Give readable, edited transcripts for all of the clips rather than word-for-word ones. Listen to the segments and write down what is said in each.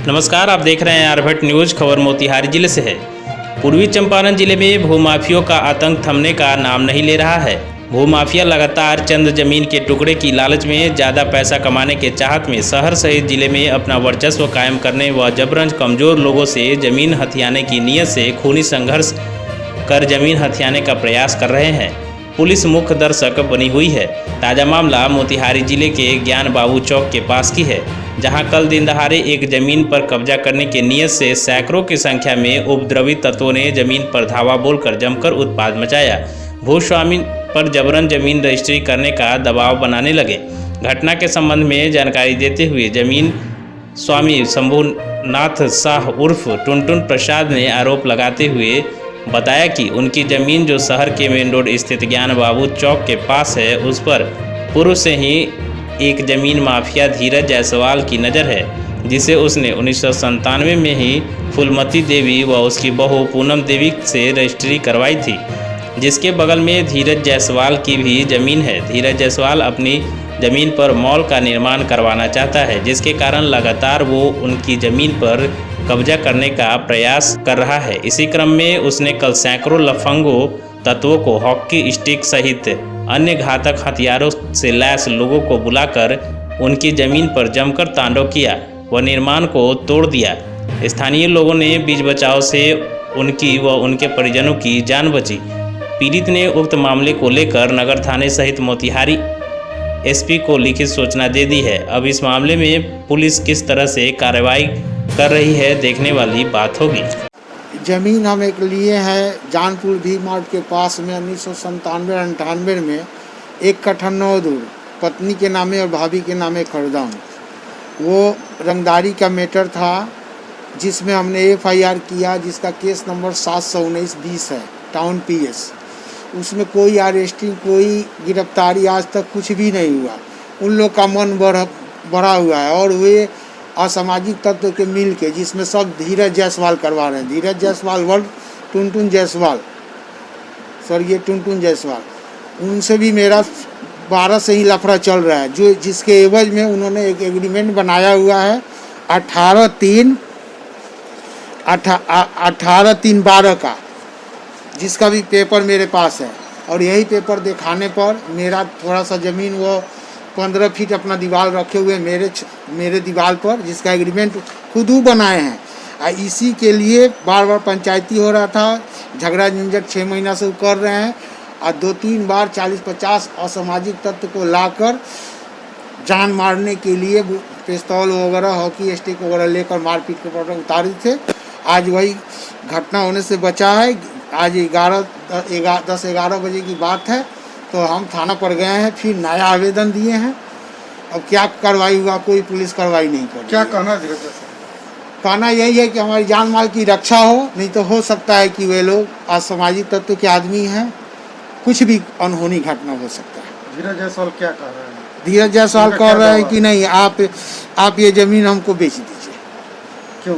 नमस्कार, आप देख रहे हैं आरभट न्यूज। खबर मोतिहारी जिले से है। पूर्वी चंपारण जिले में भूमाफियों का आतंक थमने का नाम नहीं ले रहा है। भूमाफिया लगातार चंद जमीन के टुकड़े की लालच में ज़्यादा पैसा कमाने के चाहत में शहर सहित जिले में अपना वर्चस्व कायम करने व जबरन कमज़ोर लोगों से जमीन हथियाने की नीयत से खूनी संघर्ष कर जमीन हथियाने का प्रयास कर रहे हैं। पुलिस मुख्य दर्शक बनी हुई है। ताज़ा मामला मोतिहारी जिले के ज्ञान बाबू चौक के पास की है, जहां कल दिन दहाड़े एक जमीन पर कब्जा करने की नीयत से सैकड़ों की संख्या में उपद्रवी तत्वों ने जमीन पर धावा बोलकर जमकर उत्पात मचाया। भूस्वामी पर जबरन जमीन रजिस्ट्री करने का दबाव बनाने लगे। घटना के संबंध में जानकारी देते हुए जमीन स्वामी शंभुनाथ शाह उर्फ टुनटुन प्रसाद ने आरोप लगाते हुए बताया कि उनकी ज़मीन जो शहर के मेन रोड स्थित ज्ञान बाबू चौक के पास है, उस पर पूर्व से ही एक ज़मीन माफिया धीरज जायसवाल की नज़र है, जिसे उसने 1997 में ही फूलमती देवी व उसकी बहू पूनम देवी से रजिस्ट्री करवाई थी, जिसके बगल में धीरज जायसवाल की भी ज़मीन है। धीरज जायसवाल अपनी ज़मीन पर मॉल का निर्माण करवाना चाहता है, जिसके कारण लगातार वो उनकी ज़मीन पर कब्जा करने का प्रयास कर रहा है। इसी क्रम में उसने कल सैकड़ों लफंगों तत्वों को हॉकी स्टिक सहित अन्य घातक हथियारों से लैस लोगों को बुलाकर उनकी ज़मीन पर जमकर तांडव किया व निर्माण को तोड़ दिया। स्थानीय लोगों ने बीच बचाव से उनकी व उनके परिजनों की जान बची। पीड़ित ने उक्त मामले को लेकर नगर थाने सहित मोतिहारी एसपी को लिखित सूचना दे दी है। अब इस मामले में पुलिस किस तरह से कार्रवाई कर रही है, देखने वाली बात होगी। ज़मीन हम एक लिए हैं जानपुर भी मार्ट के पास में 1997-98 में 1 कट्ठा 9 दूर पत्नी के नामे और भाभी के नामे खरीदा हूँ। वो रंगदारी का मैटर था, जिसमें हमने FIR किया, जिसका केस नंबर 719-20 है, टाउन PS। उसमें कोई अरेस्टिंग, कोई गिरफ्तारी आज तक कुछ भी नहीं हुआ। उन लोग का मन बढ़ा हुआ है और वे असामाजिक तत्व के मिल के, जिसमें सब धीरज जायसवाल करवा रहे हैं। धीरज जायसवाल वर्ल्ड टुनटुन जायसवाल, सर ये टुनटुन जायसवाल, उनसे भी मेरा 12 से ही लफड़ा चल रहा है, जो जिसके एवज में उन्होंने एक एग्रीमेंट बनाया हुआ है 18/3/12 का, जिसका भी पेपर मेरे पास है। और यही पेपर दिखाने पर मेरा थोड़ा सा ज़मीन वो 15 फीट अपना दीवार रखे हुए मेरे दीवार पर, जिसका एग्रीमेंट खुद ही बनाए हैं। इसी के लिए बार बार पंचायती हो रहा था, झगड़ा झंझट 6 महीना से कर रहे हैं। और 2-3 बार 40-50 असामाजिक तत्व को लाकर जान मारने के लिए पिस्तौल वगैरह, हॉकी स्टिक वगैरह लेकर मारपीट के पर उतारे थे। आज वही घटना होने से बचा है। आज 10-11 बजे की बात है, तो हम थाना पर गए हैं, फिर नया आवेदन दिए हैं। अब क्या कार्रवाई हुआ, कोई पुलिस कार्रवाई नहीं कर। क्या कहना है? कहना यही है कि हमारी जान माल की रक्षा हो, नहीं तो हो सकता है कि वे लोग असामाजिक तत्व के आदमी हैं, कुछ भी अनहोनी घटना हो सकता है। धीरज जायसवाल क्या कह रहे हैं? धीरज जायसवाल कह रहे हैं कि नहीं, आप ये ज़मीन हमको बेच दीजिए। क्यों?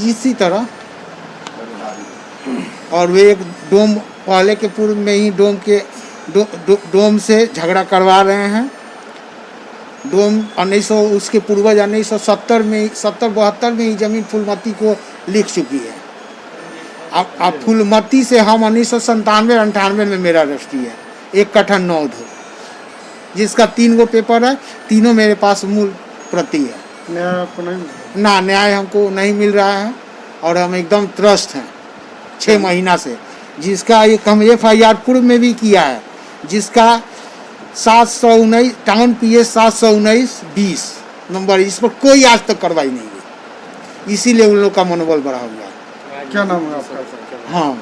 इसी तरह। और वे एक डोम पहले के पूर्व में ही डोम से झगड़ा करवा रहे हैं। डोम 1900 उसके पूर्वज 1970 में 70-72 में ही ज़मीन फूलमती को लिख चुकी है। अब फूलमती से हम 1997-98 में मेरा रजिस्ट्री है 1 कट्ठा 9 दूर, जिसका 3 गो पेपर है, तीनों मेरे पास मूल प्रति है। न्याय आपको नहीं? ना, न्याय हमको नहीं मिल रहा है और हम एकदम त्रस्त हैं 6 महीना से। जिसका एक हम FIR पूर्व में भी किया है, जिसका 719 टाउन PS 719-20 नंबर, इस पर कोई आज तक कार्रवाई नहीं हुई। इसीलिए उन लोग का मनोबल बढ़ा हुआ है। क्या नाम है आपका? हाँ,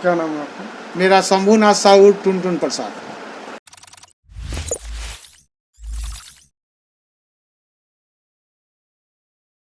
क्या नाम है आपका? मेरा शंभुनाथ शाह उर्फ टुनटुन प्रसाद।